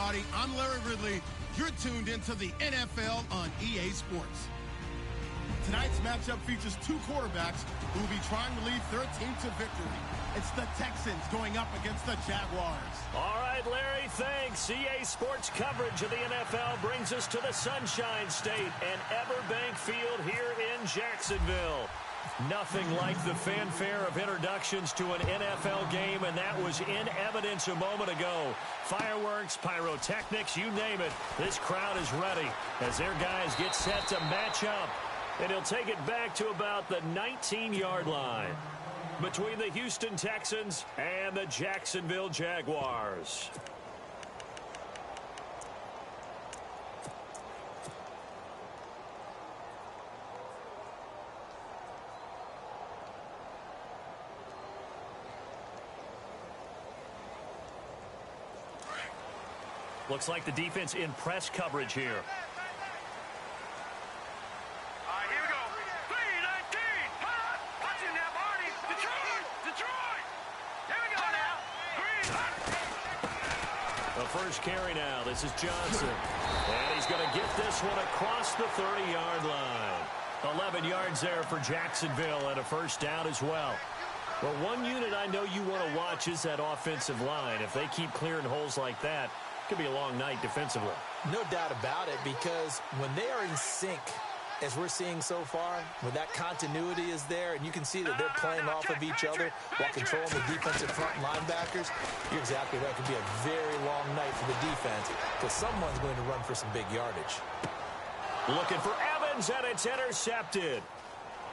everybody. I'm Larry Ridley. You're tuned into the NFL on EA Sports. Tonight's matchup features two quarterbacks who will be trying to lead their team to victory. It's the Texans going up against the Jaguars. All right, Larry, thanks. EA Sports coverage of the NFL brings us to the Sunshine State and Everbank Field here in Jacksonville. Nothing like the fanfare of introductions to an NFL game, and that was in evidence a moment ago. Fireworks, pyrotechnics, you name it. This crowd is ready as their guys get set to match up. And he'll take it back to about the 19-yard line between the Houston Texans and the Jacksonville Jaguars. Looks like the defense in press coverage here. First carry now. This is Johnson. And he's going to get this one across the 30-yard line. 11 yards there for Jacksonville and a first down as well. Well, one unit I know you want to watch is that offensive line. If they keep clearing holes like that, it could be a long night defensively. No doubt about it, because when they are in sync, as we're seeing so far, when that continuity is there and you can see that they're playing off of each other while controlling the defensive front linebackers, you're exactly right. It could be a very long night for the defense because someone's going to run for some big yardage. Looking for Evans, and it's intercepted.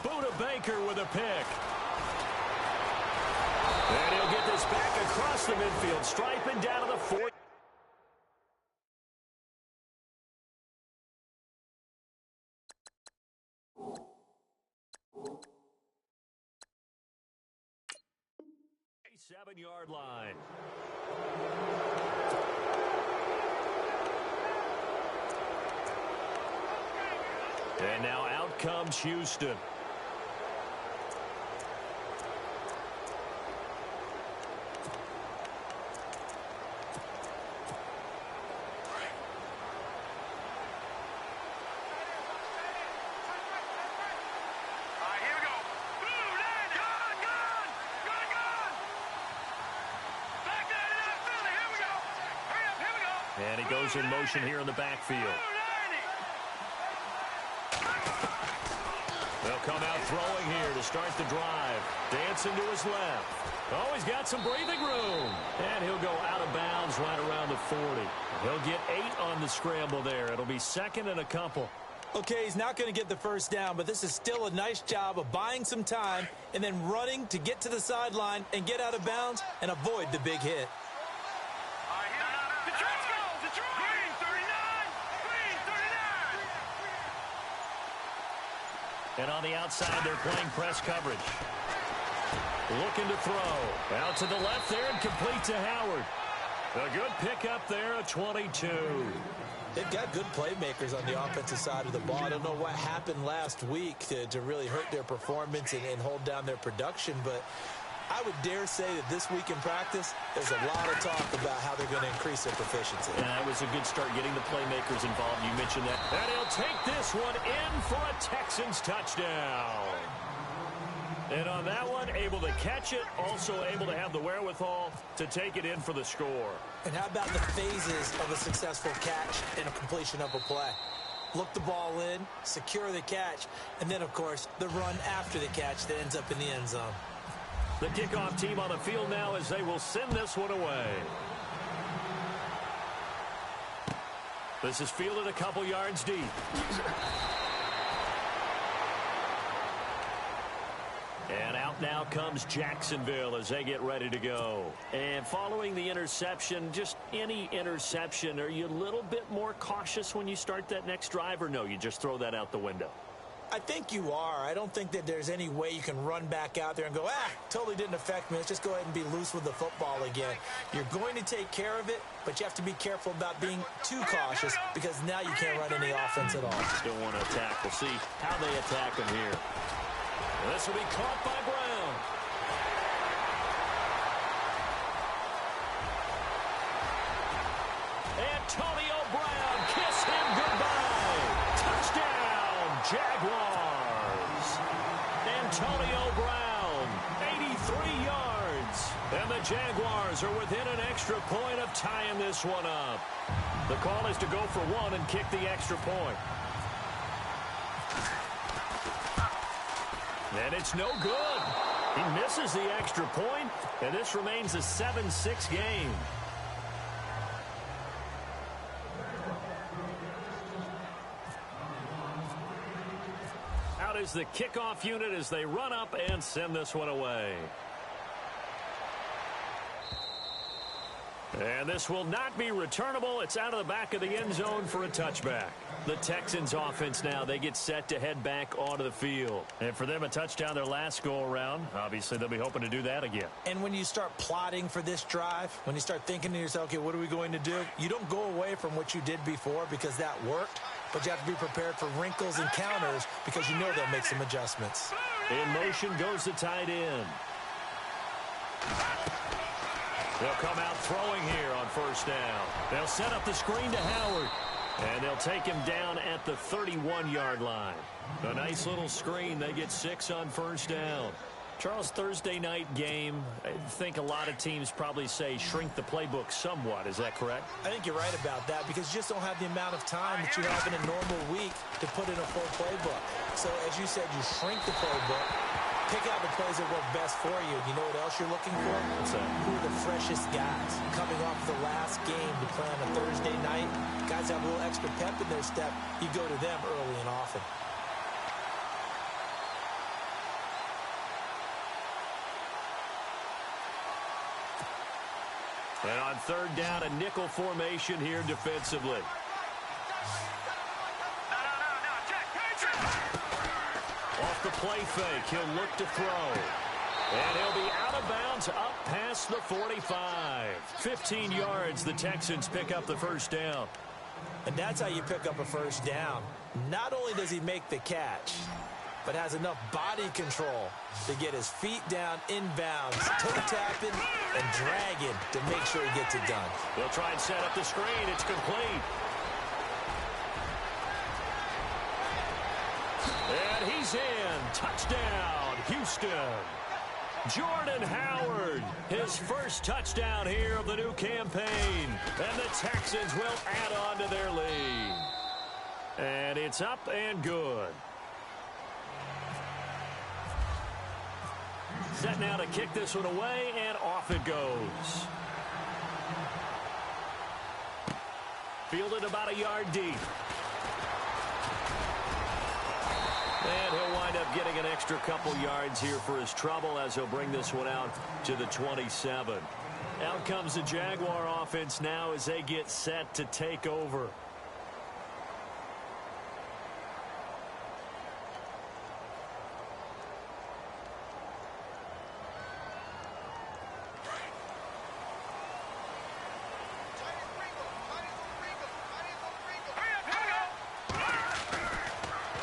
Buda Baker with a pick. And he'll get this back across the midfield, striping down to the 40. Seven-yard line. And now out comes Houston. And he goes in motion here in the backfield. They'll come out throwing here to start the drive. Dancing to his left. Oh, he's got some breathing room. And he'll go out of bounds right around the 40. He'll get 8 on the scramble there. It'll be second and a couple. Okay, he's not going to get the first down, but this is still a nice job of buying some time and then running to get to the sideline and get out of bounds and avoid the big hit. And on the outside, they're playing press coverage. Looking to throw. Out to the left there and complete to Howard. A good pickup there, a 22. They've got good playmakers on the offensive side of the ball. I don't know what happened last week to really hurt their performance and hold down their production, but I would dare say that this week in practice, there's a lot of talk about how they're going to increase their proficiency. Yeah, that was a good start getting the playmakers involved. You mentioned that. And he'll take this one in for a Texans touchdown. And on that one, able to catch it, also able to have the wherewithal to take it in for the score. And how about the phases of a successful catch and a completion of a play? Look the ball in, secure the catch, and then, of course, the run after the catch that ends up in the end zone. The kickoff team on the field now as they will send this one away. This is fielded a couple yards deep. And out now comes Jacksonville as they get ready to go. And following the interception, just any interception, are you a little bit more cautious when you start that next drive, or no, you just throw that out the window? I think you are. I don't think that there's any way you can run back out there and go, totally didn't affect me. Let's just go ahead and be loose with the football again. You're going to take care of it, but you have to be careful about being too cautious because now you can't run any offense at all. Still want to attack. We'll see how they attack him here. This will be caught by Brown. And the Jaguars are within an extra point of tying this one up. The call is to go for one and kick the extra point. And it's no good. He misses the extra point, and this remains a 7-6 game. Out is the kickoff unit as they run up and send this one away. And this will not be returnable. It's out of the back of the end zone for a touchback. The Texans offense now, they get set to head back onto the field. And for them, a touchdown their last go-around. Obviously, they'll be hoping to do that again. And when you start plotting for this drive, when you start thinking to yourself, okay, what are we going to do? You don't go away from what you did before because that worked. But you have to be prepared for wrinkles and counters because you know they'll make some adjustments. In motion goes the tight end. They'll come out throwing here on first down. They'll set up the screen to Howard. And they'll take him down at the 31-yard line. A nice little screen. They get 6 on first down. Charles, Thursday night game, I think a lot of teams probably say shrink the playbook somewhat. Is that correct? I think you're right about that because you just don't have the amount of time that you have in a normal week to put in a full playbook. So, as you said, you shrink the playbook, pick out the plays that work best for you. You know what else you're looking for? What's that? Who are the freshest guys coming off the last game to play on a Thursday night? Guys have a little extra pep in their step. You go to them early and often. And on third down, a nickel formation here defensively. Off the play fake, he'll look to throw. And he'll be out of bounds up past the 45. 15 yards, the Texans pick up the first down. And that's how you pick up a first down. Not only does he make the catch, but has enough body control to get his feet down inbounds, toe-tapping, and dragging to make sure he gets it done. They'll try and set up the screen. It's complete. And he's in. Touchdown, Houston. Jordan Howard, his first touchdown here of the new campaign. And the Texans will add on to their lead. And it's up and good. Set now to kick this one away, and off it goes. Fielded about a yard deep. And he'll wind up getting an extra couple yards here for his trouble as he'll bring this one out to the 27. Out comes the Jaguar offense now as they get set to take over.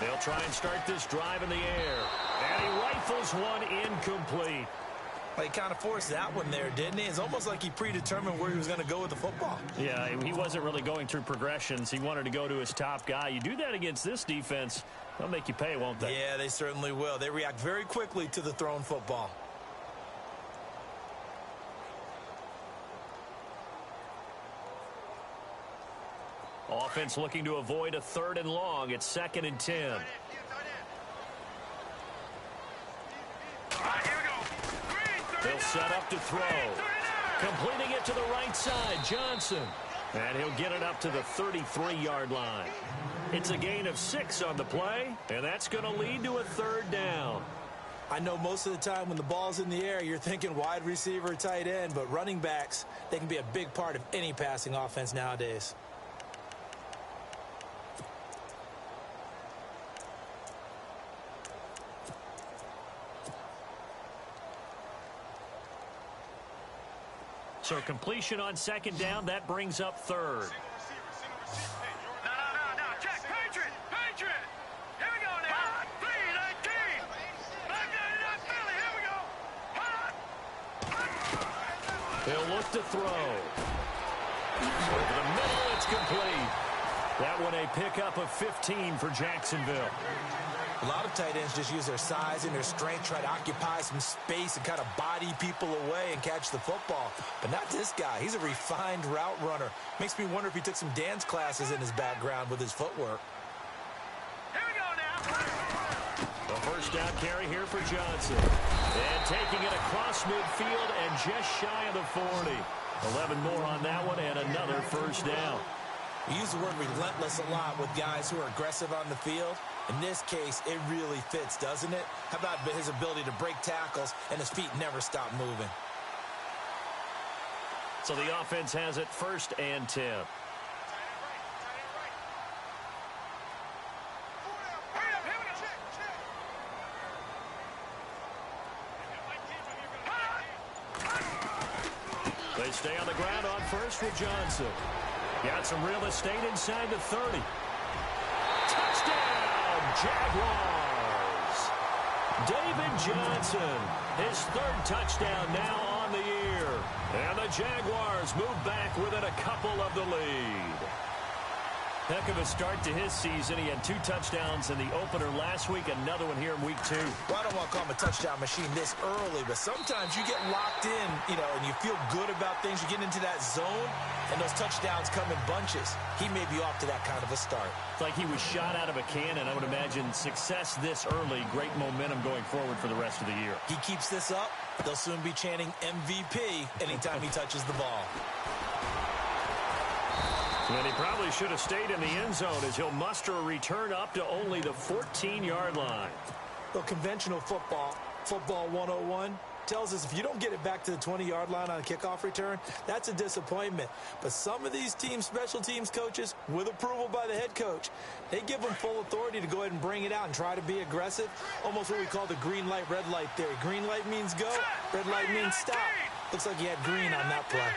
They'll try and start this drive in the air. And he rifles one incomplete. Well, he kind of forced that one there, didn't he? It's almost like he predetermined where he was going to go with the football. Yeah, he wasn't really going through progressions. He wanted to go to his top guy. You do that against this defense, they'll make you pay, won't they? Yeah, they certainly will. They react very quickly to the thrown football. Offense looking to avoid a 3rd and long. It's 2nd and 10. He'll set up to throw. Completing it to the right side, Johnson. And he'll get it up to the 33-yard line. It's a gain of 6 on the play, and that's going to lead to a 3rd down. I know most of the time when the ball's in the air, you're thinking wide receiver, tight end, but running backs, they can be a big part of any passing offense nowadays. So completion on 2nd down, that brings up 3rd. No, check, Patriot! Here we go now! 3-19! Back in Philly, here we go! He'll look to throw. Over the middle, it's complete. That one a pickup of 15 for Jacksonville. A lot of tight ends just use their size and their strength, try to occupy some space and kind of body people away and catch the football. But not this guy. He's a refined route runner. Makes me wonder if he took some dance classes in his background with his footwork. Here we go now. The first down carry here for Johnson. And taking it across midfield and just shy of the 40. 11 more on that one and another first down. We use the word relentless a lot with guys who are aggressive on the field. In this case, it really fits, doesn't it? How about his ability to break tackles and his feet never stop moving? So the offense has it 1st and 10. They stay on the ground on first with Johnson. Got some real estate inside the 30. Touchdown, Jaguars! David Johnson, his 3rd touchdown now on the year. And the Jaguars move back within a couple of the lead. Heck of a start to his season. He had 2 touchdowns in the opener last week, another one here in week 2. Well, I don't want to call him a touchdown machine this early, but sometimes you get locked in, and you feel good about things. You get into that zone, and those touchdowns come in bunches. He may be off to that kind of a start. It's like he was shot out of a cannon. I would imagine success this early, great momentum going forward for the rest of the year. He keeps this up, they'll soon be chanting MVP anytime he touches the ball. And he probably should have stayed in the end zone as he'll muster a return up to only the 14-yard line. Well, conventional football 101, tells us if you don't get it back to the 20-yard line on a kickoff return, that's a disappointment. But some of these teams, special teams coaches, with approval by the head coach, they give them full authority to go ahead and bring it out and try to be aggressive. Almost what we call the green light, red light theory. Green light means go, red light means stop. Looks like he had green on that play.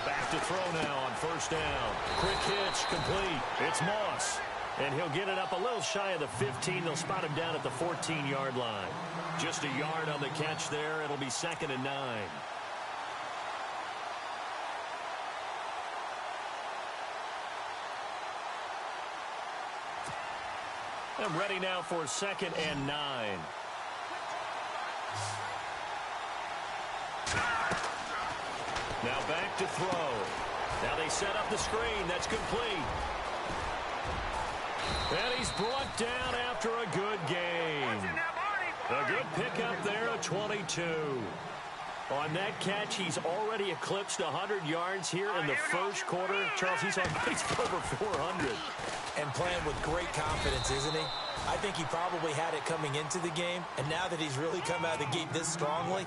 Back to throw now on 1st down. Quick hitch, complete. It's Moss. And he'll get it up a little shy of the 15. They'll spot him down at the 14-yard line. Just a yard on the catch there. It'll be 2nd and 9. And ready now for 2nd and 9. Now back to throw. Now they set up the screen. That's complete. And he's brought down after a good game. A good pickup there at 22. On that catch, he's already eclipsed 100 yards here in the first quarter. Charles, he's on pace for over 400. And playing with great confidence, isn't he? I think he probably had it coming into the game. And now that he's really come out of the gate this strongly,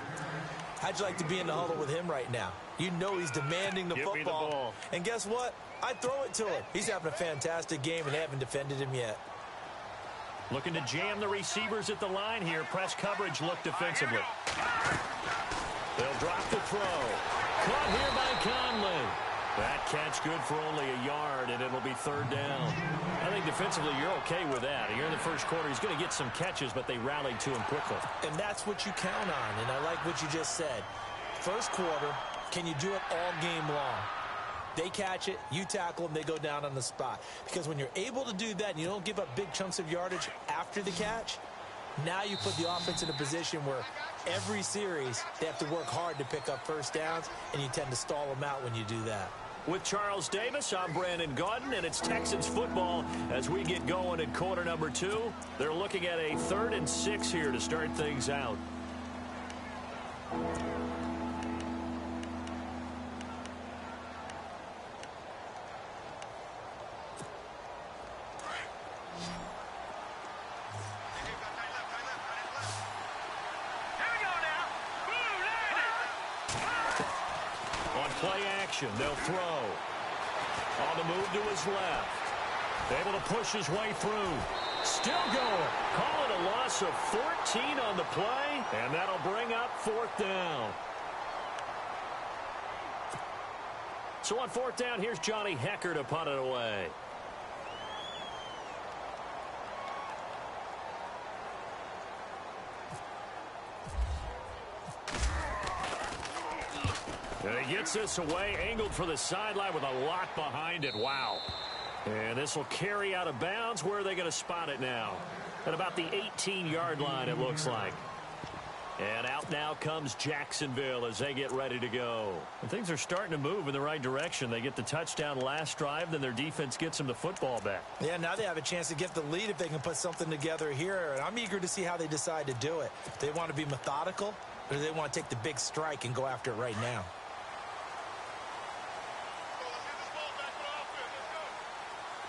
how'd you like to be in the huddle with him right now? You know he's demanding the football. Me the ball. And guess what? I'd throw it to him. He's having a fantastic game, and they haven't defended him yet. Looking to jam the receivers at the line here. Press coverage look defensively. They'll drop the throw. Caught here by Conley. That catch good for only a yard, and it'll be 3rd down. I think defensively you're okay with that. Here in the first quarter, he's going to get some catches, but they rallied to him quickly. And that's what you count on, and I like what you just said. First quarter, can you do it all game long? They catch it, you tackle them, they go down on the spot. Because when you're able to do that and you don't give up big chunks of yardage after the catch, now you put the offense in a position where every series they have to work hard to pick up first downs, and you tend to stall them out when you do that. With Charles Davis, I'm Brandon Gaudin, and it's Texans football as we get going in quarter number 2. They're looking at a 3rd and 6 here to start things out. Play action. They'll throw. On the move to his left. Able to push his way through. Still going. Call it a loss of 14 on the play, and that'll bring up 4th down. So on 4th down, here's Johnny Hecker to punt it away. And he gets this away, angled for the sideline with a lot behind it. Wow. And this will carry out of bounds. Where are they going to spot it now? At about the 18-yard line, it looks like. And out now comes Jacksonville as they get ready to go. And things are starting to move in the right direction. They get the touchdown last drive, then their defense gets them the football back. Yeah, now they have a chance to get the lead if they can put something together here. And I'm eager to see how they decide to do it. They want to be methodical, or do they want to take the big strike and go after it right now?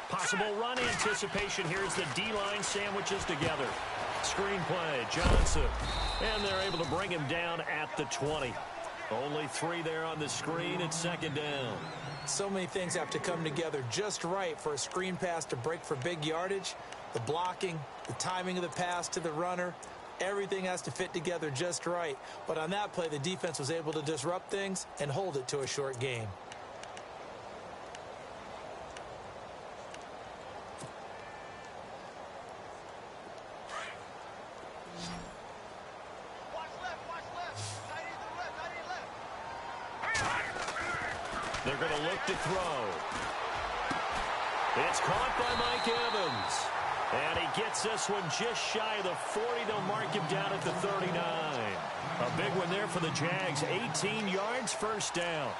Possible run anticipation. Here's the D-line sandwiches together. Screenplay, Johnson. And they're able to bring him down at the 20. Only 3 there on the screen. It's second down. So many things have to come together just right for a screen pass to break for big yardage. The blocking, the timing of the pass to the runner, everything has to fit together just right. But on that play, the defense was able to disrupt things and hold it to a short game. They're going to look to throw. It's caught by Mike Evans. And he gets this one just shy of the 40. They'll mark him down at the 39. A big one there for the Jags. 18 yards, first down.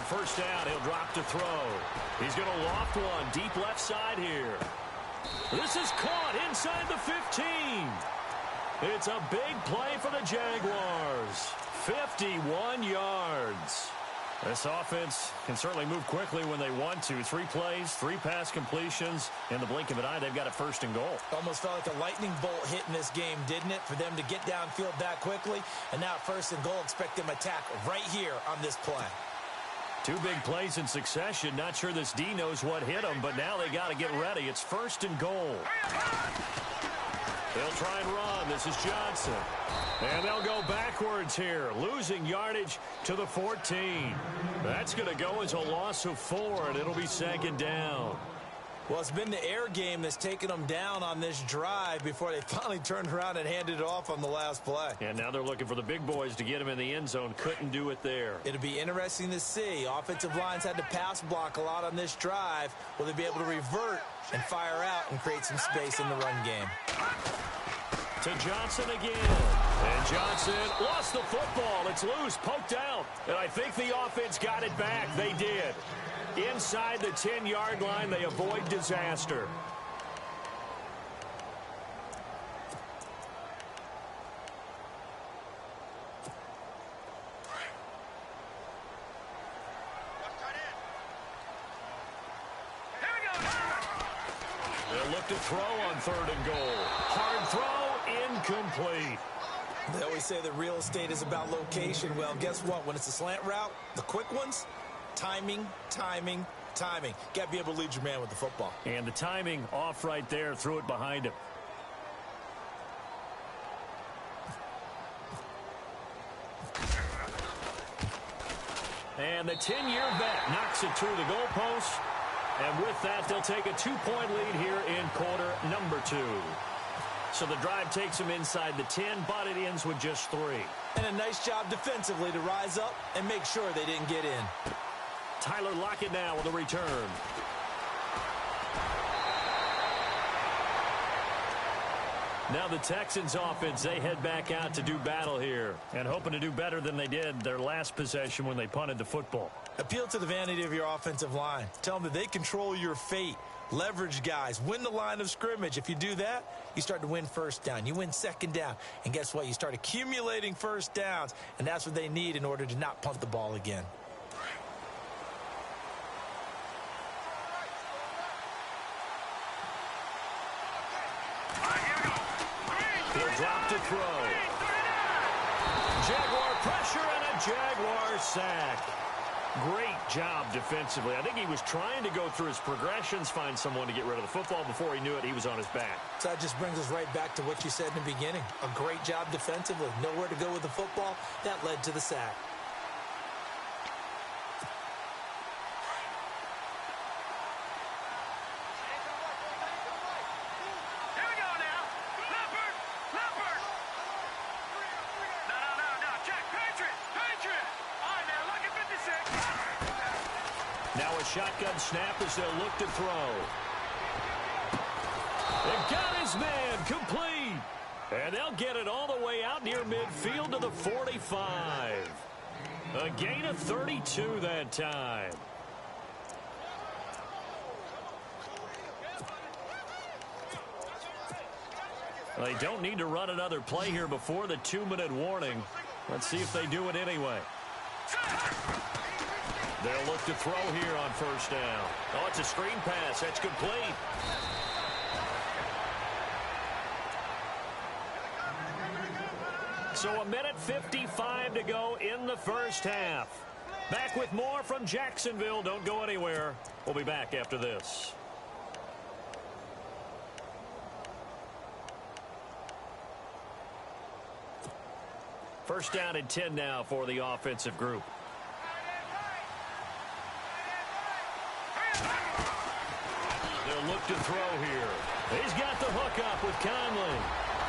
First down, he'll drop to throw. He's going to loft one deep left side here. This is caught inside the 15. It's a big play for the Jaguars. 51 yards. This offense can certainly move quickly when they want to. 3 plays, 3 pass completions. In the blink of an eye, they've got a first and goal. Almost felt like a lightning bolt hit in this game, didn't it? For them to get downfield that quickly. And now first and goal, expect them to attack right here on this play. 2 big plays in succession. Not sure this D knows what hit them, but now they got to get ready. It's first and goal. They'll try and run. This is Johnson. And they'll go backwards here, losing yardage to the 14. That's going to go as a loss of 4, and it'll be second down. Well, it's been the air game that's taken them down on this drive before they finally turned around and handed it off on the last play. And now they're looking for the big boys to get him in the end zone. Couldn't do it there. It'll be interesting to see. Offensive lines had to pass block a lot on this drive. Will they be able to revert and fire out and create some space in the run game? To Johnson again. And Johnson lost the football. It's loose, poked out. And I think the offense got it back. They did. Inside the 10-yard line, they avoid disaster. They'll look to throw on third and goal. Hard throw, incomplete. They always say that real estate is about location. Well, guess what? When it's a slant route, the quick ones, timing, timing, timing. Got to be able to lead your man with the football. And the timing off right there. Threw it behind him. And the 10-year vet knocks it through the goalpost. And with that, they'll take a 2-point lead here in quarter number 2. So the drive takes them inside the 10, but it ends with just 3. And a nice job defensively to rise up and make sure they didn't get in. Tyler Lockett now with a return. Now the Texans offense, they head back out to do battle here and hoping to do better than they did their last possession when they punted the football. Appeal to the vanity of your offensive line. Tell them that they control your fate. Leverage guys. Win the line of scrimmage. If you do that, you start to win first down. You win second down. And guess what? You start accumulating first downs. And that's what they need in order to not punt the ball again. He'll drop to throw. Jaguar pressure and a Jaguar sack. Great job defensively. I think he was trying to go through his progressions, find someone to get rid of the football. Before he knew it, he was on his back. So that just brings us right back to what you said in the beginning. A great job defensively. Nowhere to go with the football. That led to the sack. Here we go now. Leopard. Leopard. No. Check. Patriot. Patriot. All right, now, look at 56. Now a shotgun snap as they'll look to throw. They've got his man complete. And they'll get it all the way out near midfield to the 45. A gain of 32 that time. Well, they don't need to run another play here before the 2-minute warning. Let's see if they do it anyway. They'll look to throw here on first down. Oh, it's a screen pass. That's complete. So 1:55 to go in the first half. Back with more from Jacksonville. Don't go anywhere. We'll be back after this. First down and 10 now for the offensive group. They'll look to throw here. He's got the hook up with Conley.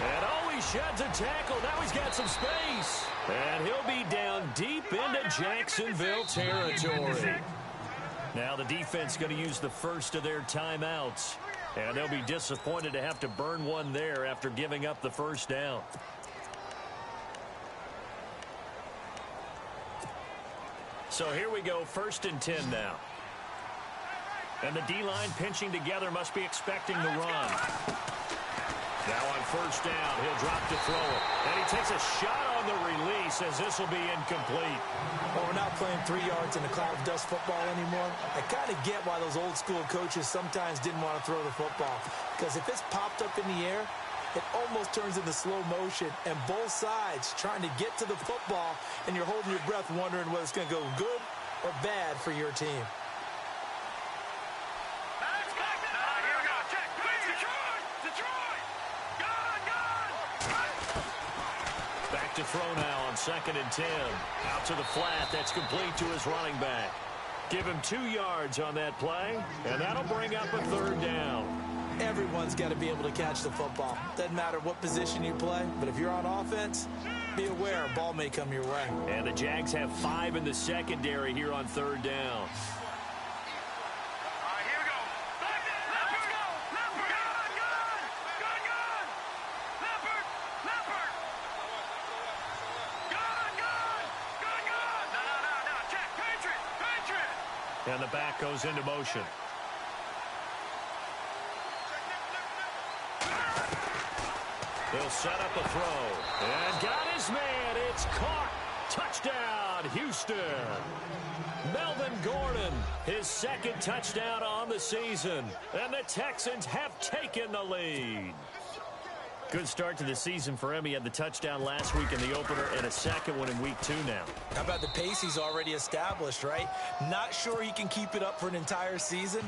And oh, he sheds a tackle. Now he's got some space. And he'll be down deep into Jacksonville territory. Now the defense going to use the first of their timeouts. And they'll be disappointed to have to burn one there after giving up the first down. So here we go, first and 10 now. And the D-line pinching together must be expecting the run. Now on first down, he'll drop to throw it. And he takes a shot on the release as this will be incomplete. Well, we're not playing 3 yards in a cloud of dust football anymore. I kind of get why those old school coaches sometimes didn't want to throw the football. Because if it's popped up in the air, it almost turns into slow motion, and both sides trying to get to the football, and you're holding your breath wondering whether it's going to go good or bad for your team. Here we go. Check. Detroit. Gone. Back to throw now on second and 10. Out to the flat. That's complete to his running back. Give him 2 yards on that play, and that'll bring up a third down. Everyone's got to be able to catch the football. Doesn't matter what position you play, but if you're on offense, be aware a ball may come your way. And the Jags have 5 in the secondary here on third down. All right, here we go. Leopard. Gone. Leopard. Gone. No. Check. Patriot. And the back goes into motion. He'll set up a throw. And got his man. It's caught. Touchdown, Houston. Melvin Gordon, his second touchdown on the season. And the Texans have taken the lead. Good start to the season for him. He had the touchdown last week in the opener and a second one in week 2 now. How about the pace he's already established, right? Not sure he can keep it up for an entire season,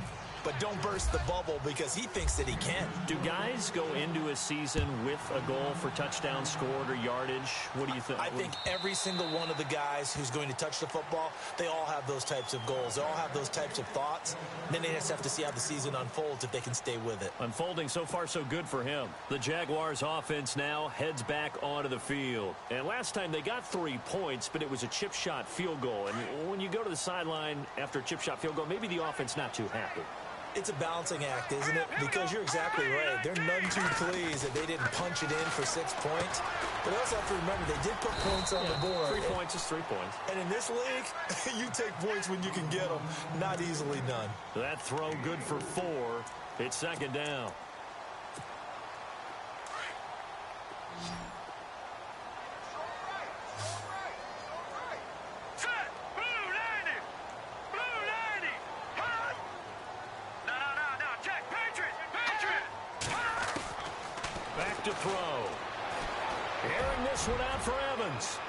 but don't burst the bubble because he thinks that he can. Do guys go into a season with a goal for touchdowns scored or yardage? What do you think? I think every single one of the guys who's going to touch the football, they all have those types of goals. They all have those types of thoughts. And then they just have to see how the season unfolds if they can stay with it. Unfolding so far so good for him. The Jaguars offense now heads back onto the field. And last time they got 3 points, but it was a chip shot field goal. And when you go to the sideline after a chip shot field goal, maybe the offense not too happy. It's a balancing act, isn't it? Because you're exactly right. They're none too pleased that they didn't punch it in for 6 points. But they also have to remember they did put points on the board. 3 points is 3 points. And in this league, you take points when you can get them. Not easily done. That throw good for 4. It's second down. To throw. Airing this one out for Evans.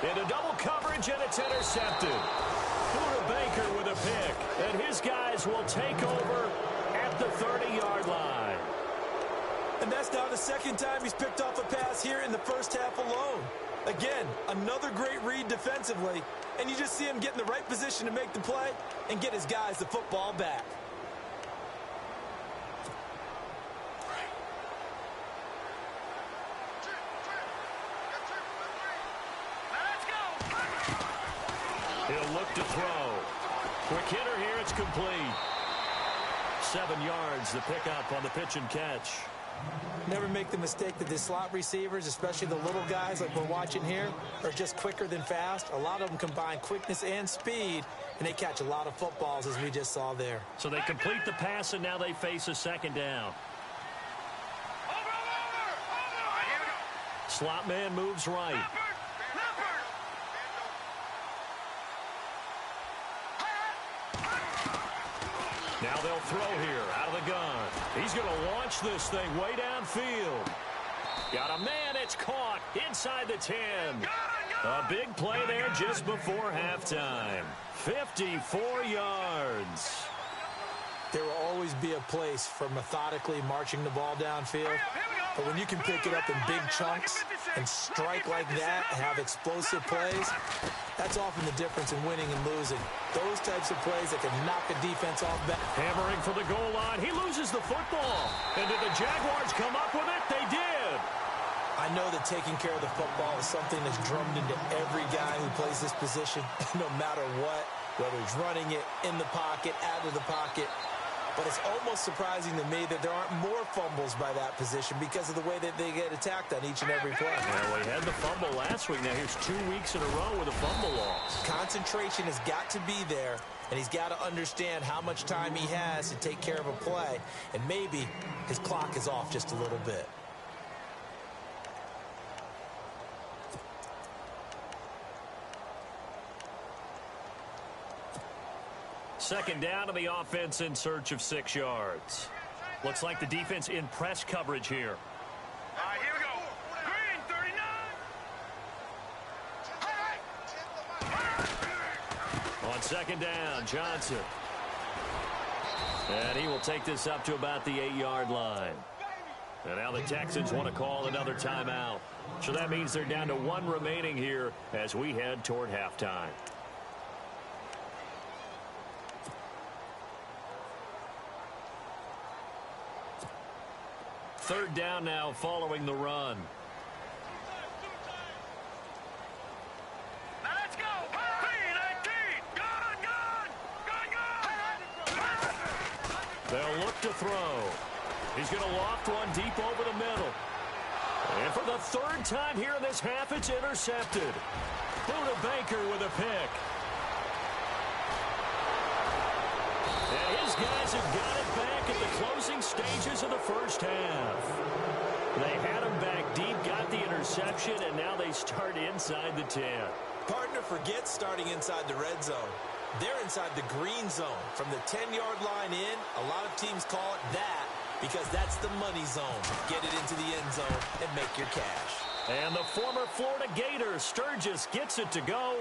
Into double coverage, and it's intercepted. Buda Baker with a pick, and his guys will take over at the 30-yard line. And that's now the second time he's picked off a pass here in the first half alone. Again, another great read defensively, and you just see him get in the right position to make the play and get his guys the football back. He'll look to throw. Quick hitter here, it's complete. 7 yards, the pickup on the pitch and catch. Never make the mistake that the slot receivers, especially the little guys like we're watching here, are just quicker than fast. A lot of them combine quickness and speed, and they catch a lot of footballs, as we just saw there. So they complete the pass, and now they face a second down. Slot man moves right. Now they'll throw here out of the gun. He's going to launch this thing way downfield. Got a man, it's caught inside the 10. A big play there just before halftime. 54 yards. There will always be a place for methodically marching the ball downfield. But when you can pick it up in big chunks and strike like that, have explosive plays, that's often the difference in winning and losing. Those types of plays that can knock a defense off back. Hammering for the goal line. He loses the football. And did the Jaguars come up with it? They did. I know that taking care of the football is something that's drummed into every guy who plays this position, no matter what, whether he's running it, in the pocket, out of the pocket. But it's almost surprising to me that there aren't more fumbles by that position because of the way that they get attacked on each and every play. Well, we had the fumble last week. Now here's 2 weeks in a row with a fumble loss. Concentration has got to be there, and he's got to understand how much time he has to take care of a play, and maybe his clock is off just a little bit. Second down to the offense in search of 6 yards. Looks like the defense in press coverage here. All right, here we go. Green, 39. On second down, Johnson. And he will take this up to about the 8-yard line. And now the Texans want to call another timeout. So that means they're down to 1 remaining here as we head toward halftime. Third down now following the run. Now let's go. B2L. Gun. They'll look to throw. He's going to loft one deep over the middle. And for the 3rd time here in this half, it's intercepted. Buda Baker with a pick. And his guys have got it back at the closing stages of the first half. They had him back deep, got the interception, and now they start inside the 10. Partner forgets starting inside the red zone. They're inside the green zone. From the 10-yard line in, a lot of teams call it that because that's the money zone. Get it into the end zone and make your cash. And the former Florida Gator, Sturgis, gets it to go.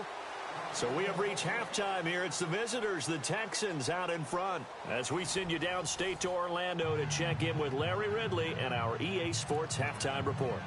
So we have reached halftime here. It's the visitors, the Texans, out in front. As we send you downstate to Orlando to check in with Larry Ridley and our EA Sports Halftime Report.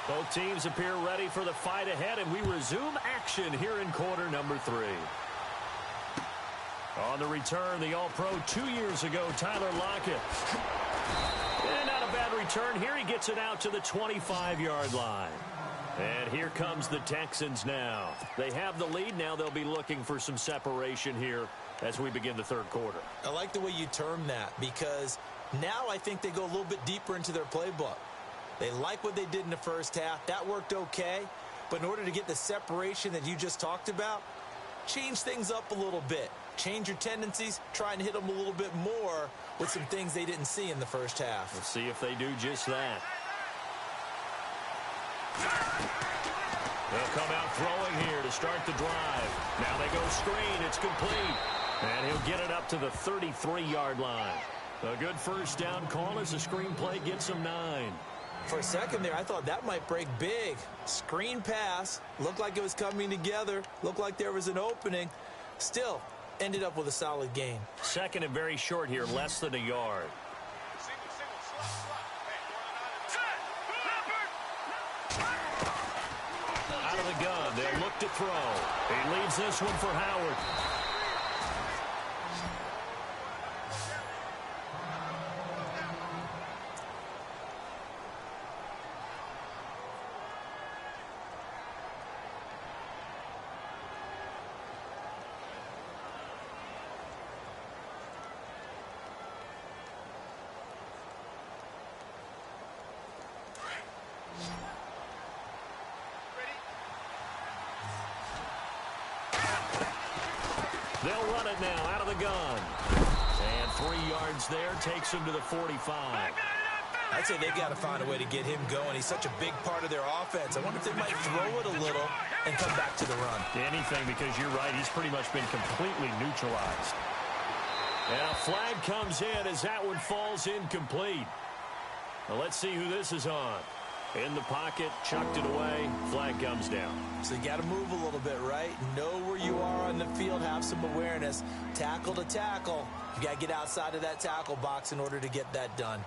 Both teams appear ready for the fight ahead, and we resume action here in quarter number 3. On the return, the All-Pro 2 years ago, Tyler Lockett. And not a bad return here. He gets it out to the 25-yard line. And here comes the Texans now. They have the lead. Now they'll be looking for some separation here as we begin the 3rd quarter. I like the way you term that because now I think they go a little bit deeper into their playbook. They like what they did in the first half. That worked okay. But in order to get the separation that you just talked about, change things up a little bit. Change your tendencies. Try and hit them a little bit more with some things they didn't see in the first half. Let's see if they do just that. They'll come out throwing here to start the drive. Now they go screen. It's complete. And he'll get it up to the 33-yard line. A good first down call as the screen play gets him 9. For a second there, I thought that might break big. Screen pass. Looked like it was coming together. Looked like there was an opening. Still, ended up with a solid gain. Second and very short here, less than a yard. Out of the gun, they'll look to throw. He leaves this one for Howard. They'll run it now out of the gun. And 3 yards there takes him to the 45. I'd say they've got to find a way to get him going. He's such a big part of their offense. I wonder if they might throw it a little and come back to the run. Anything, because you're right. He's pretty much been completely neutralized. And a flag comes in as that one falls incomplete. Well, let's see who this is on. In the pocket, chucked it away, flag comes down. So you got to move a little bit, right? Know where you are on the field, have some awareness. Tackle to tackle. You got to get outside of that tackle box in order to get that done.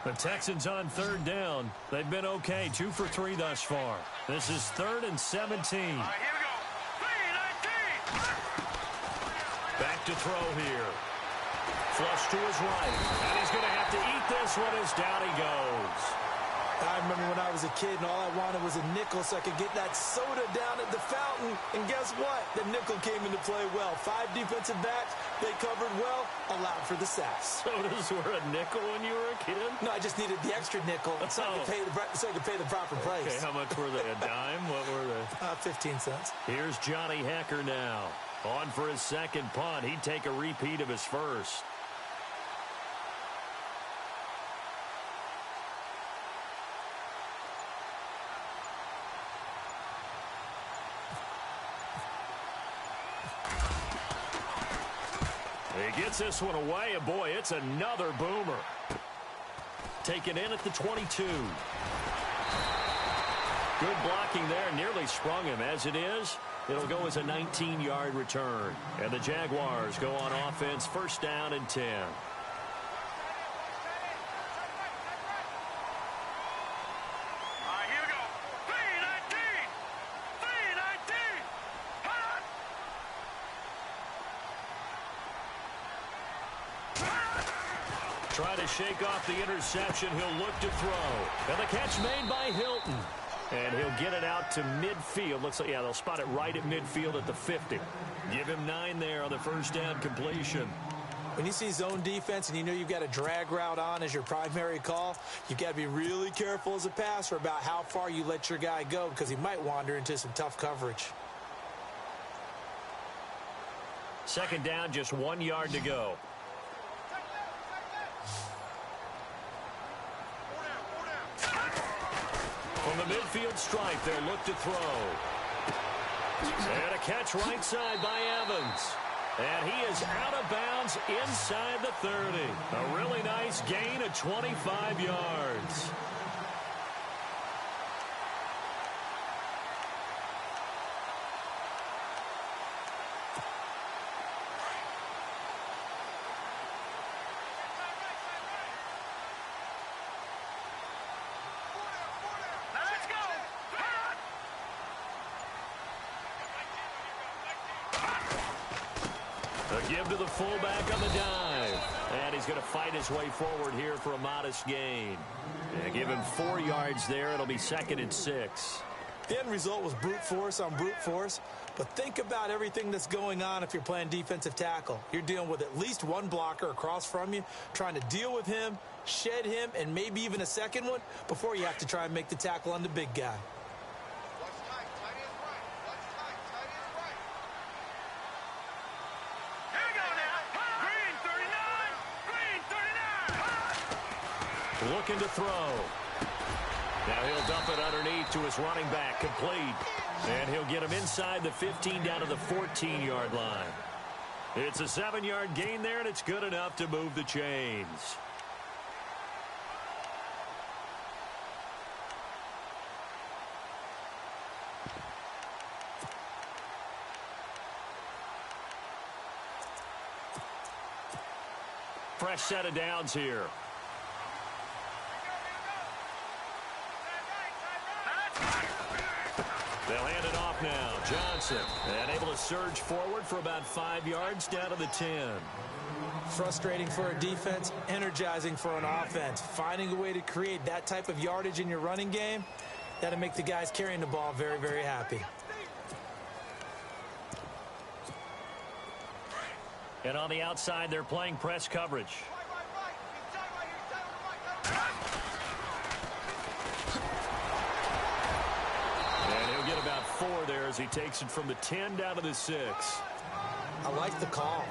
The Texans on third down. They've been okay, 2 for 3 thus far. This is 3rd and 17. All right, here we go. 3-19. Back to throw here. Flush to his right. And he's going to have to eat this one as down he goes. I remember when I was a kid and all I wanted was a nickel so I could get that soda down at the fountain. And guess what? The nickel came into play well. 5 defensive backs. They covered well. Allowed for the sacks. Sodas were a nickel when you were a kid? No, I just needed the extra nickel so I could pay the proper price. Okay, how much were they? A dime? What were they? 15 cents. Here's Johnny Hecker now. On for his second punt. He'd take a repeat of his first. He gets this one away, and boy, it's another boomer. Taken in at the 22. Good blocking there, nearly sprung him. As it is, it'll go as a 19-yard return. And the Jaguars go on offense, first down and 10. Try to shake off the interception. He'll look to throw. And the catch made by Hilton. And he'll get it out to midfield. Looks like, yeah, they'll spot it right at midfield at the 50. Give him 9 there on the first down completion. When you see zone defense and you know you've got a drag route on as your primary call, you've got to be really careful as a passer about how far you let your guy go because he might wander into some tough coverage. Second down, just 1 yard to go. From the midfield stripe, they'll look to throw. And a catch right side by Evans. And he is out of bounds inside the 30. A really nice gain of 25 yards. Give to the fullback on the dive. And he's going to fight his way forward here for a modest gain. And give him 4 yards there. It'll be 2nd and 6. The end result was brute force on brute force. But think about everything that's going on if you're playing defensive tackle. You're dealing with at least one blocker across from you, trying to deal with him, shed him, and maybe even a second one before you have to try and make the tackle on the big guy. Looking to throw. Now he'll dump it underneath to his running back, complete. And he'll get him inside the 15 down to the 14-yard line. It's a 7-yard gain there, and it's good enough to move the chains. Fresh set of downs here. They'll hand it off now. Johnson, and able to surge forward for about 5 yards down to the 10. Frustrating for a defense, energizing for an offense. Finding a way to create that type of yardage in your running game, that'll make the guys carrying the ball very, very happy. And on the outside, they're playing press coverage. And he'll get about 4 there as he takes it from the 10 down to the 6. I like the call.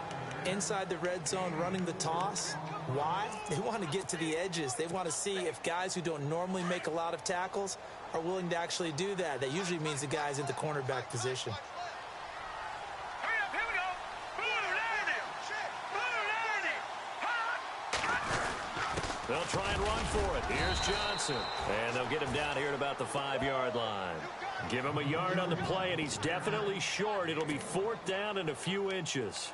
Inside the red zone, running the toss. Why? They want to get to the edges. They want to see if guys who don't normally make a lot of tackles are willing to actually do that. That usually means the guy's in the cornerback position. They'll try and run for it. Here's Johnson. And they'll get him down here at about the 5-yard line. Give him a yard on the play, and he's definitely short. It'll be 4th down and a few inches.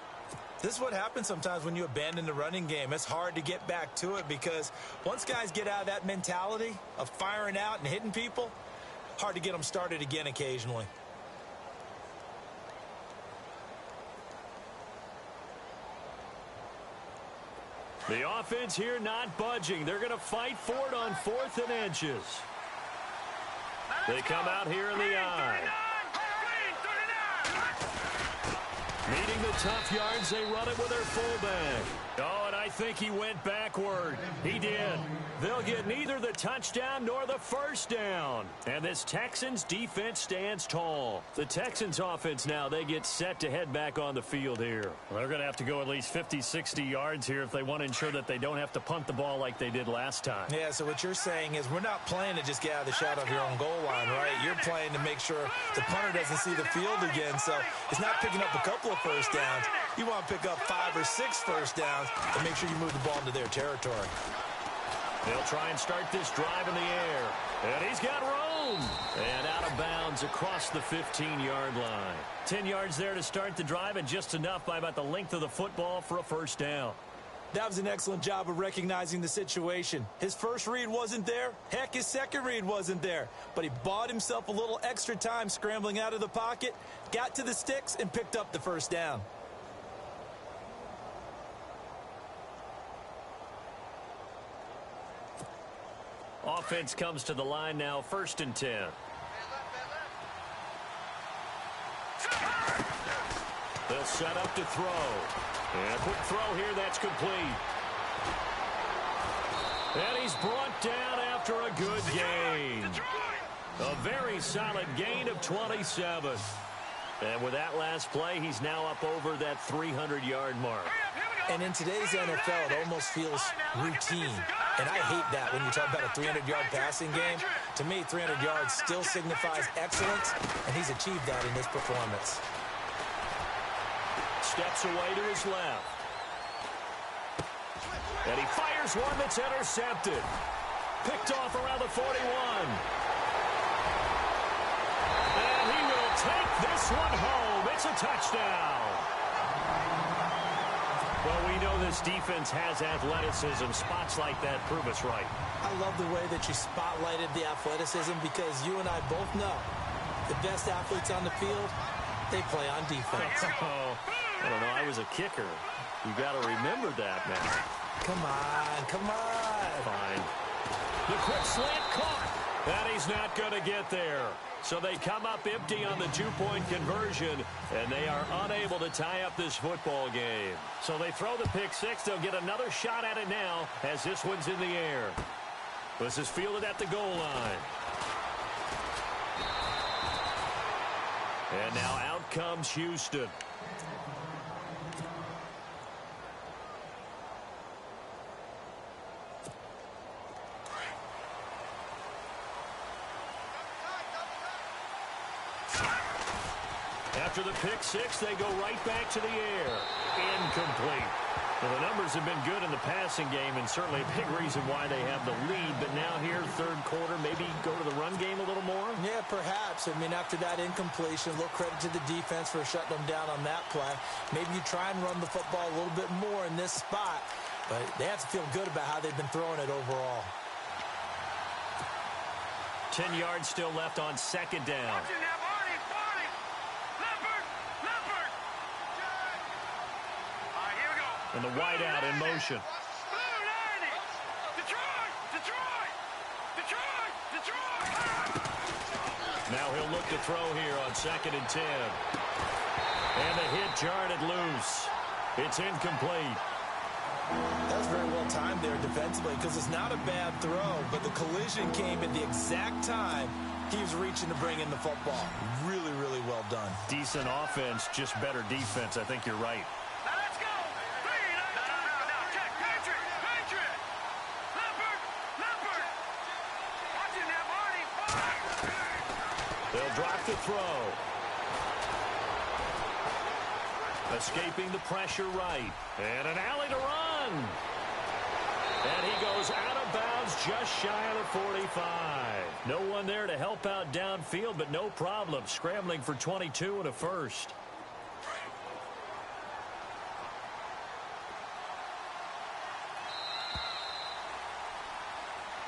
This is what happens sometimes when you abandon the running game. It's hard to get back to it because once guys get out of that mentality of firing out and hitting people, hard to get them started again occasionally. The offense here not budging. They're going to fight for it on 4th and inches. They come out here in the I. Meeting the tough yards, they run it with their fullback. Oh, and I think he went backward. He did. They'll get neither the touchdown nor the first down. And this Texans defense stands tall. The Texans offense now, they get set to head back on the field here. Well, they're going to have to go at least 50, 60 yards here if they want to ensure that they don't have to punt the ball like they did last time. Yeah, so what you're saying is we're not playing to just get out of the shadow of your own goal line, right? You're playing to make sure the punter doesn't see the field again. So it's not picking up a couple of first downs. You want to pick up 5 or 6 first downs and make sure you move the ball into their territory. They'll try and start this drive in the air. And he's got room. And out of bounds across the 15-yard line. 10 yards there to start the drive, and just enough by about the length of the football for a first down. That was an excellent job of recognizing the situation. His first read wasn't there. Heck, his second read wasn't there. But he bought himself a little extra time scrambling out of the pocket, got to the sticks, and picked up the first down. Offense comes to the line now, 1st and 10. They'll set up to throw. And a quick throw here, that's complete. And he's brought down after a good gain. A very solid gain of 27. And with that last play, he's now up over that 300-yard mark. And in today's NFL, it almost feels routine. And I hate that when you talk about a 300-yard passing game. To me, 300 yards still signifies excellence, and he's achieved that in this performance. Steps away to his left. And he fires one that's intercepted. Picked off around the 41. And he will take this one home. It's a touchdown. Well, we know this defense has athleticism. Spots like that prove us right. I love the way that you spotlighted the athleticism because you and I both know the best athletes on the field, they play on defense. Oh, I don't know. I was a kicker. You got to remember that now. Come on, come on. Fine. The quick slant caught. And he's not going to get there. So they come up empty on the 2-point conversion, and they are unable to tie up this football game. So they throw the pick six. They'll get another shot at it now as this one's in the air. This is fielded at the goal line. And now out comes Houston. After the pick six, they go right back to the air. Incomplete. Well, the numbers have been good in the passing game, and certainly a big reason why they have the lead. But now here, third quarter, maybe go to the run game a little more? Yeah, perhaps. I mean, after that incompletion, a little credit to the defense for shutting them down on that play. Maybe you try and run the football a little bit more in this spot. But they have to feel good about how they've been throwing it overall. 10 yards still left on second down. And the wideout in motion. Now he'll look to throw here on 2nd and 10. And the hit jarred it loose. It's incomplete. That was very well timed there defensively because it's not a bad throw, but the collision came at the exact time he was reaching to bring in the football. Really, really well done. Decent offense, just better defense. I think you're right. They'll drop the throw. Escaping the pressure right. And an alley to run. And he goes out of bounds just shy of the 45. No one there to help out downfield, but no problem. Scrambling for 22 and a first.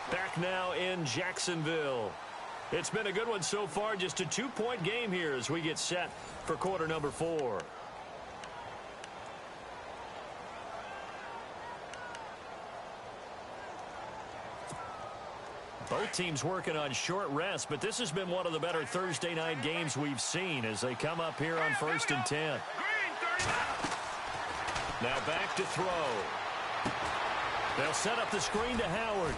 Back now in Jacksonville. It's been a good one so far. Just a 2-point game here as we get set for quarter number 4. Both teams working on short rest, but this has been one of the better Thursday night games we've seen as they come up here on 1st and 10. Now back to throw. They'll set up the screen to Howard.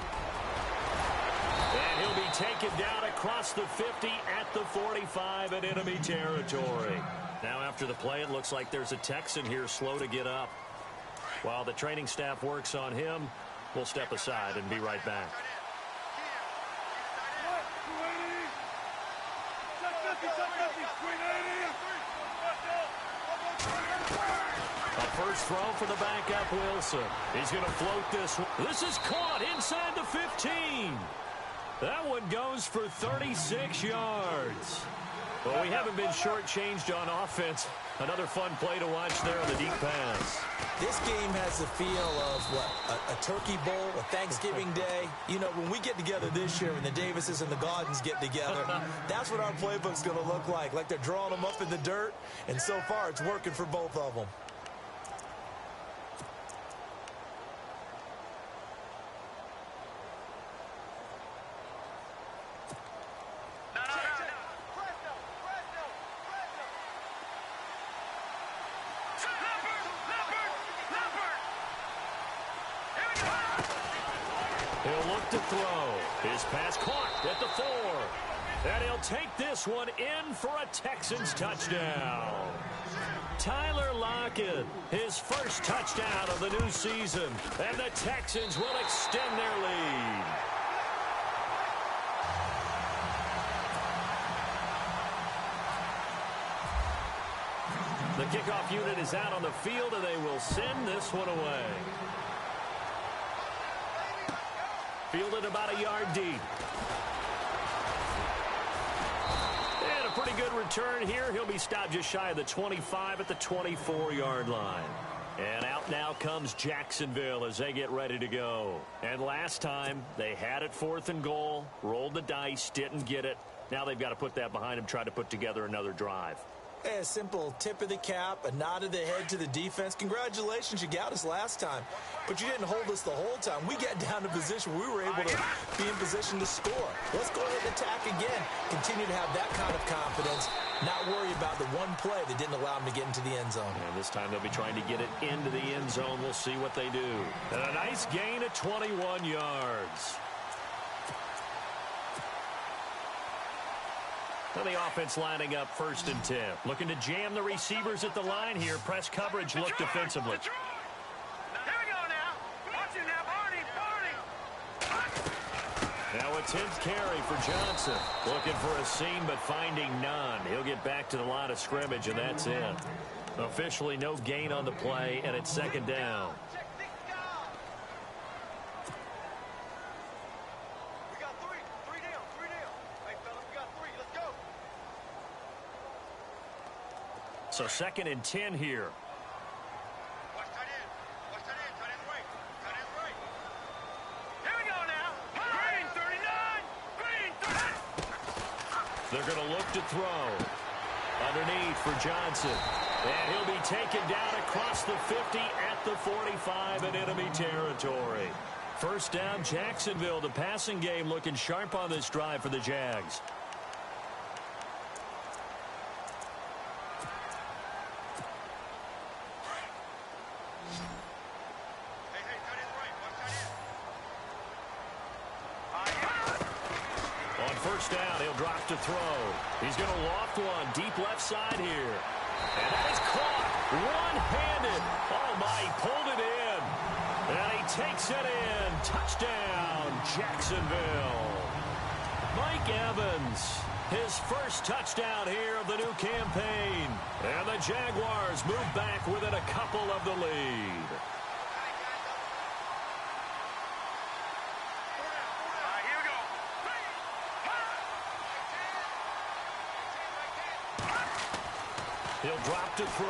And he'll be taken down across the 50 at the 45 in enemy territory. Now after the play, it looks like there's a Texan here slow to get up. While the training staff works on him, we'll step aside and be right back. A first throw for the backup Wilson. He's going to float this one. This is caught inside the 15. That one goes for 36 yards. Well, we haven't been shortchanged on offense. Another fun play to watch there on the deep pass. This game has the feel of, what, a turkey bowl, a Thanksgiving day. You know, when we get together this year, when the Davises and the Gaudens get together, that's what our playbook's going to look like they're drawing them up in the dirt, and so far it's working for both of them. He'll look to throw. His pass caught at the 4. And he'll take this one in for a Texans touchdown. Tyler Lockett, his first touchdown of the new season. And the Texans will extend their lead. The kickoff unit is out on the field, and they will send this one away. Fielded about a yard deep. And a pretty good return here. He'll be stopped just shy of the 25 at the 24-yard line. And out now comes Jacksonville as they get ready to go. And last time, they had it 4th and goal, rolled the dice, didn't get it. Now they've got to put that behind them, try to put together another drive. A simple tip of the cap, a nod of the head to the defense. Congratulations, you got us last time. But you didn't hold us the whole time. We got down to position where we were able to be in position to score. Let's go ahead and attack again. Continue to have that kind of confidence. Not worry about the one play that didn't allow them to get into the end zone. And this time they'll be trying to get it into the end zone. We'll see what they do. And a nice gain of 21 yards. Now the offense lining up 1st and 10. Looking to jam the receivers at the line here. Press coverage, look defensively. Now a 10th carry for Johnson. Looking for a seam, but finding none. He'll get back to the line of scrimmage, and that's it. Officially no gain on the play, and it's second down. We got three. Three down. Hey, fellas, we got three. Let's go. So second and 10 here. Watch tight end. Watch tight end. Tight end right. Tight end right. Here we go now. Green 39. Green 30. They're going to look to throw. Underneath for Johnson. And he'll be taken down across the 50 at the 45 in enemy territory. First down, Jacksonville. The passing game looking sharp on this drive for the Jags. First down, he'll drop to throw. He's going to loft one deep left side here. And that is caught one-handed. Oh, my, he pulled it in. And he takes it in. Touchdown, Jacksonville. Mike Evans, his first touchdown here of the new campaign. And the Jaguars move back within a couple of the lead. He'll drop to throw.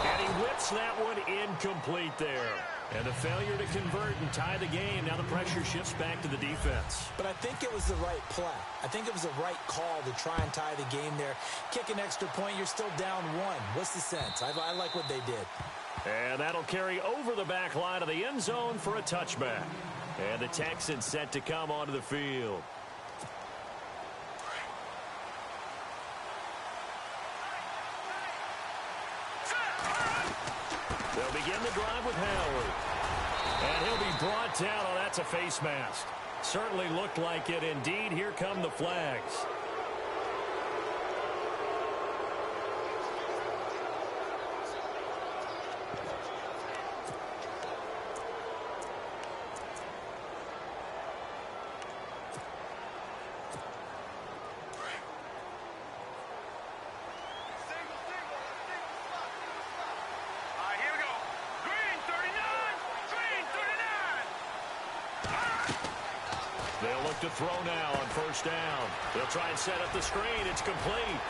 And he whips that one incomplete there. And a failure to convert and tie the game. Now the pressure shifts back to the defense. But I think it was the right play. I think it was the right call to try and tie the game there. Kick an extra point, you're still down one. What's the sense? I like what they did. And that'll carry over the back line of the end zone for a touchback. And the Texans set to come onto the field. They'll begin the drive with Howard. And he'll be brought down. Oh, that's a face mask. Certainly looked like it. Indeed, here come the flags. They'll look to throw now on first down. They'll try and set up the screen. It's complete.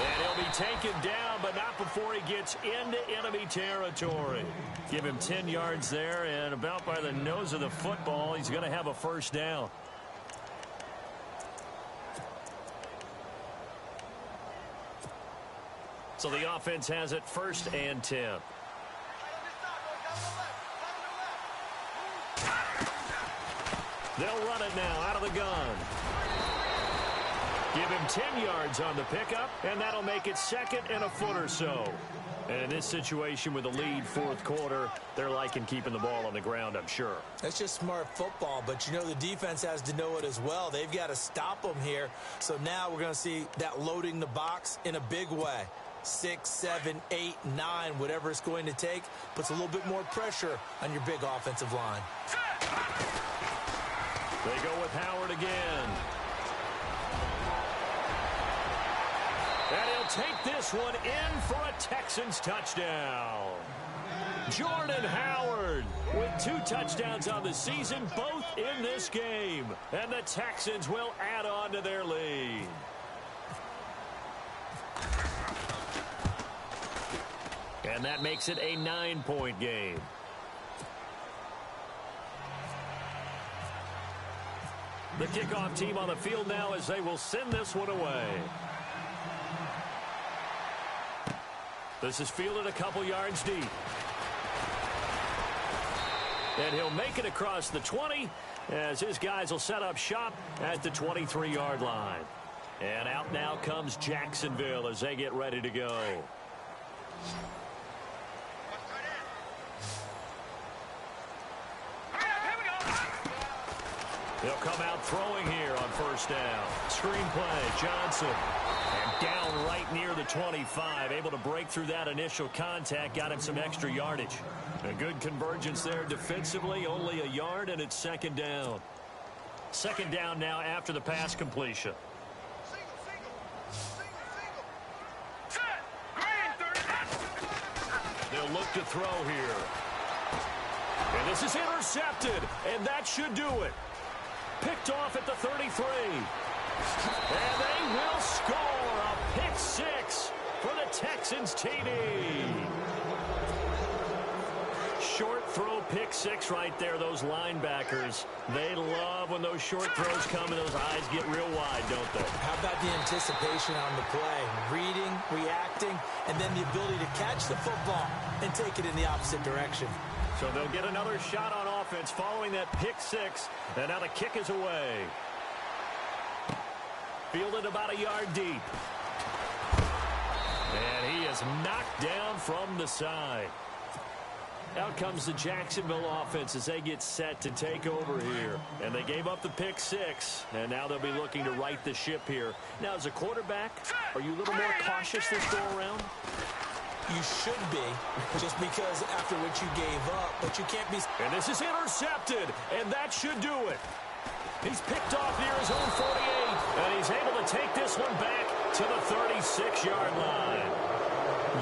And he'll be taken down, but not before he gets into enemy territory. Give him 10 yards there, and about by the nose of the football, he's going to have a first down. So the offense has it first and 10. They'll run it now out of the gun. Give him 10 yards on the pickup, and that'll make it second and a foot or so. And in this situation with a lead fourth quarter, they're liking keeping the ball on the ground, I'm sure. That's just smart football, but you know the defense has to know it as well. They've got to stop them here. So now we're going to see that loading the box in a big way. 6, 7, 8, 9, whatever it's going to take, puts a little bit more pressure on your big offensive line. They go with Howard again. And he'll take this one in for a Texans touchdown. Jordan Howard with 2 touchdowns on the season, both in this game. And the Texans will add on to their lead. And that makes it a 9-point game. The kickoff team on the field now as they will send this one away. This is fielded a couple yards deep. And he'll make it across the 20 as his guys will set up shop at the 23-yard line. And out now comes Jacksonville as they get ready to go. They'll come out throwing here on first down. Screen play, Johnson. And down right near the 25. Able to break through that initial contact. Got him some extra yardage. A good convergence there defensively. Only a yard, and it's second down. Second down now after the pass completion. They'll look to throw here. And this is intercepted, and that should do it. Picked off at the 33. And they will score a pick six for the Texans TD. Short throw pick six right there. Those linebackers, they love when those short throws come and those eyes get real wide, don't they? How about the anticipation on the play? Reading, reacting, and then the ability to catch the football and take it in the opposite direction. So they'll get another shot on offense following that pick six. And now the kick is away. Fielded about a yard deep. And he is knocked down from the side. Out comes the Jacksonville offense as they get set to take over here. And they gave up the pick six, and now they'll be looking to right the ship here. Now, as a quarterback, are you a little more cautious this go-around? You should be, just because after what you gave up, but you can't be... And this is intercepted, and that should do it. He's picked off near his own 48, and he's able to take this one back to the 36-yard line.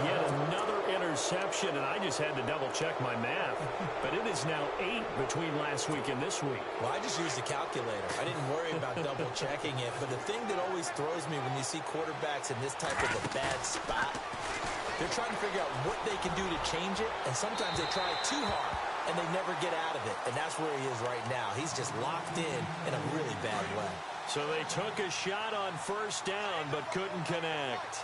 Yet another interception, and I just had to double-check my math. But it is now 8 between last week and this week. Well, I just used the calculator. I didn't worry about double-checking it. But the thing that always throws me when you see quarterbacks in this type of a bad spot, they're trying to figure out what they can do to change it, and sometimes they try too hard, and they never get out of it. And that's where he is right now. He's just locked in a really bad way. So they took a shot on first down, but couldn't connect.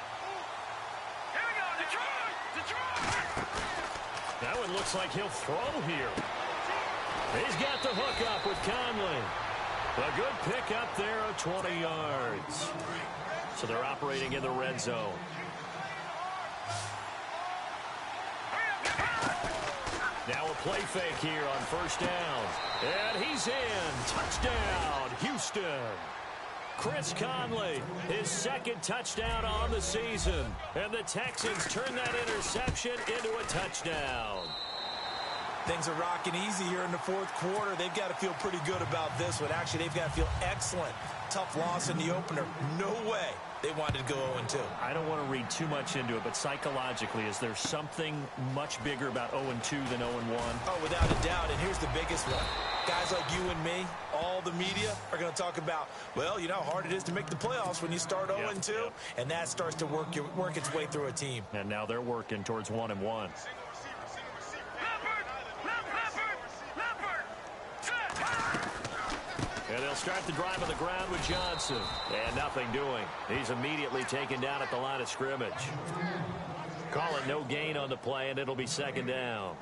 That one looks like he'll throw here. He's got the hook up with Conley. A good pick up there of 20 yards. So they're operating in the red zone. Now a play fake here on first down. And he's in. Touchdown, Houston. Chris Conley, his second touchdown on the season. And the Texans turn that interception into a touchdown. Things are rocking easy here in the fourth quarter. They've got to feel pretty good about this one. Actually, they've got to feel excellent. Tough loss in the opener. No way they wanted to go 0-2. I don't want to read too much into it, but psychologically, is there something much bigger about 0-2 than 0-1? Oh, without a doubt, and here's the biggest one. Guys like you and me, all the media, are going to talk about, well, you know how hard it is to make the playoffs when you start 0-2, and that starts to work its way through a team. And now they're working towards 1-1. And they'll start the drive on the ground with Johnson. And nothing doing. He's immediately taken down at the line of scrimmage. Call it no gain on the play, and it'll be second down.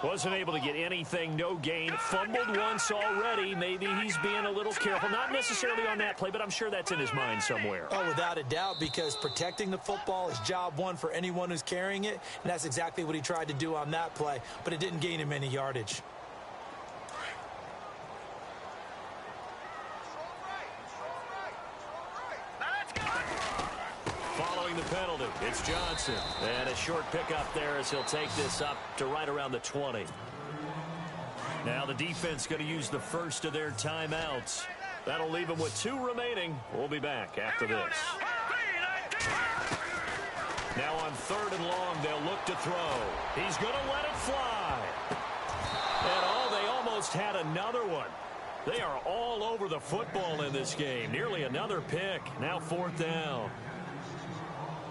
Wasn't able to get anything, no gain. Fumbled once already. Maybe he's being a little careful. Not necessarily on that play, but I'm sure that's in his mind somewhere. Oh, without a doubt, because protecting the football is job one for anyone who's carrying it, and that's exactly what he tried to do on that play, but it didn't gain him any yardage. Following the penalty, it's Johnson. And a short pickup there as he'll take this up to right around the 20. Now the defense going to use the first of their timeouts. That'll leave them with 2 remaining. We'll be back after this. Now on 3rd and long, they'll look to throw. He's going to let it fly. And they almost had another one. They are all over the football in this game. Nearly another pick. Now 4th down.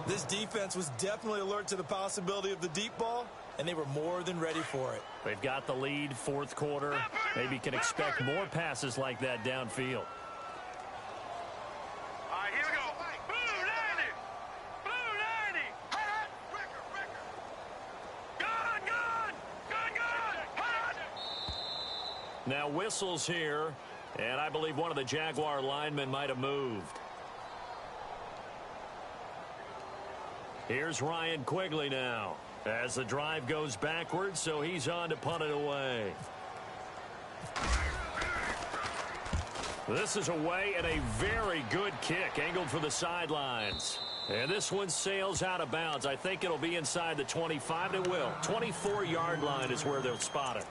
This defense was definitely alert to the possibility of the deep ball, and they were more than ready for it. They've got the lead, 4th quarter. Maybe can expect more passes like that downfield. All right, here we go. Blue 90. Blue 90. Gun. Now whistles here, and I believe one of the Jaguar linemen might have moved. Here's Ryan Quigley now as the drive goes backwards, so he's on to punt it away. This is away and a very good kick angled for the sidelines. And this one sails out of bounds. I think it'll be inside the 25. It will. 24-yard line is where they'll spot it.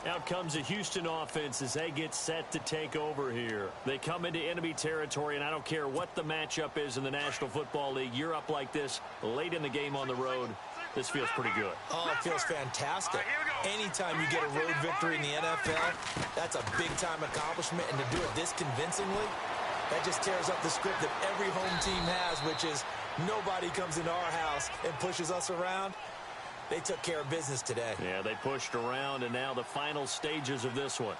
Out comes the Houston offense as they get set to take over here. They come into enemy territory, and I don't care what the matchup is in the National Football League. You're up like this late in the game on the road. This feels pretty good. Oh, it feels fantastic. Anytime you get a road victory in the NFL, that's a big-time accomplishment, and to do it this convincingly, that just tears up the script that every home team has, which is nobody comes into our house and pushes us around. They took care of business today. Yeah, they pushed around, and now the final stages of this one.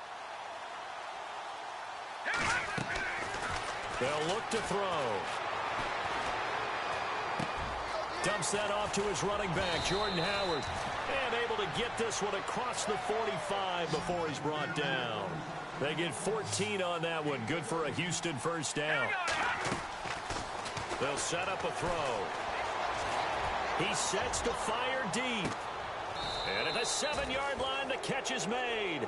They'll look to throw. Dumps that off to his running back, Jordan Howard. And able to get this one across the 45 before he's brought down. They get 14 on that one. Good for a Houston first down. They'll set up a throw. He sets to fire deep. And at the 7-yard line, the catch is made.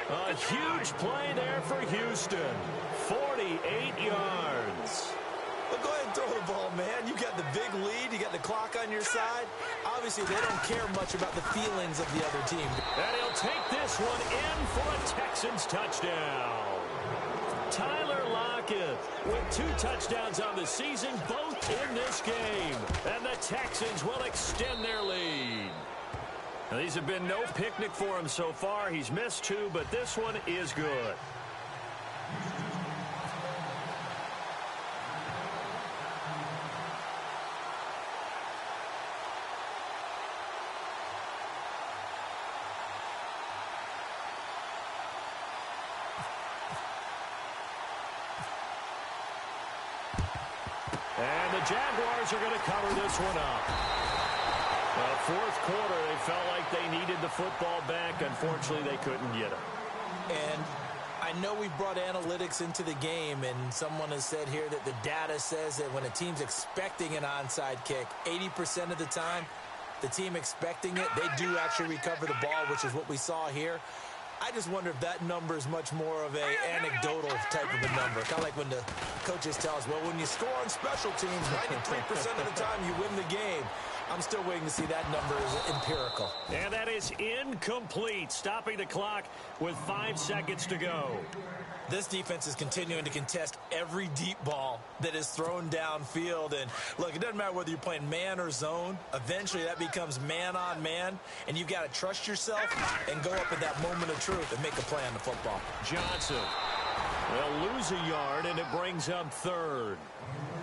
A huge play there for Houston. 48 yards. Well, go ahead and throw the ball, man. You got the big lead. You got the clock on your side. Obviously, they don't care much about the feelings of the other team. And he'll take this one in for a Texans touchdown. Tyler Lockett with 2 touchdowns on the season, both in this game. And the Texans will extend their lead. Now, these have been no picnic for him so far. He's missed 2, but this one is good. And the Jaguars are going to cover this one up. Fourth quarter, they felt like they needed the football back. Unfortunately, they couldn't get it. And I know we brought analytics into the game, and someone has said here that the data says that when a team's expecting an onside kick, 80% of the time, the team expecting it, they do actually recover the ball, which is what we saw here. I just wonder if that number is much more of a anecdotal type of a number. Kind of like when the coaches tell us, well, when you score on special teams, 93% of the time you win the game. I'm still waiting to see that number is empirical. And that is incomplete, stopping the clock with 5 seconds to go. This defense is continuing to contest every deep ball that is thrown downfield. And, look, it doesn't matter whether you're playing man or zone. Eventually, that becomes man-on-man, and you've got to trust yourself and go up at that moment of truth and make a play on the football. Johnson. They'll lose a yard, and it brings up 3rd.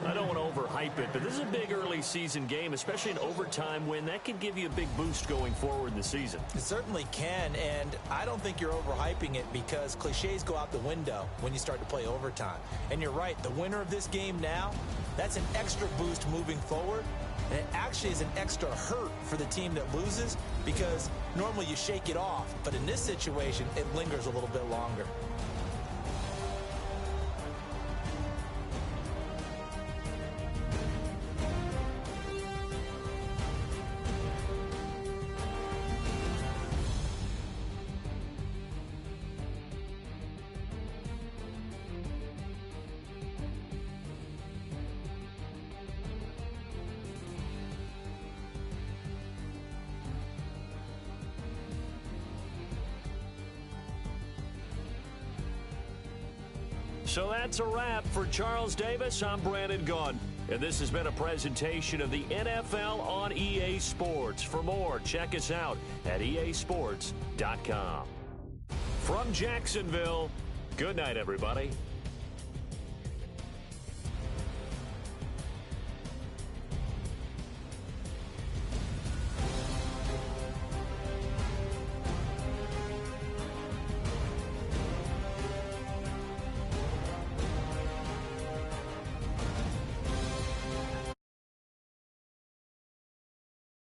I don't want to overhype it, but this is a big early season game, especially an overtime win. That could give you a big boost going forward in the season. It certainly can, and I don't think you're overhyping it because cliches go out the window when you start to play overtime. And you're right, the winner of this game now, that's an extra boost moving forward. And it actually is an extra hurt for the team that loses because normally you shake it off. But in this situation, it lingers a little bit longer. So that's a wrap for Charles Davis. I'm Brandon Gunn. And this has been a presentation of the NFL on EA Sports. For more, check us out at easports.com. From Jacksonville, good night, everybody.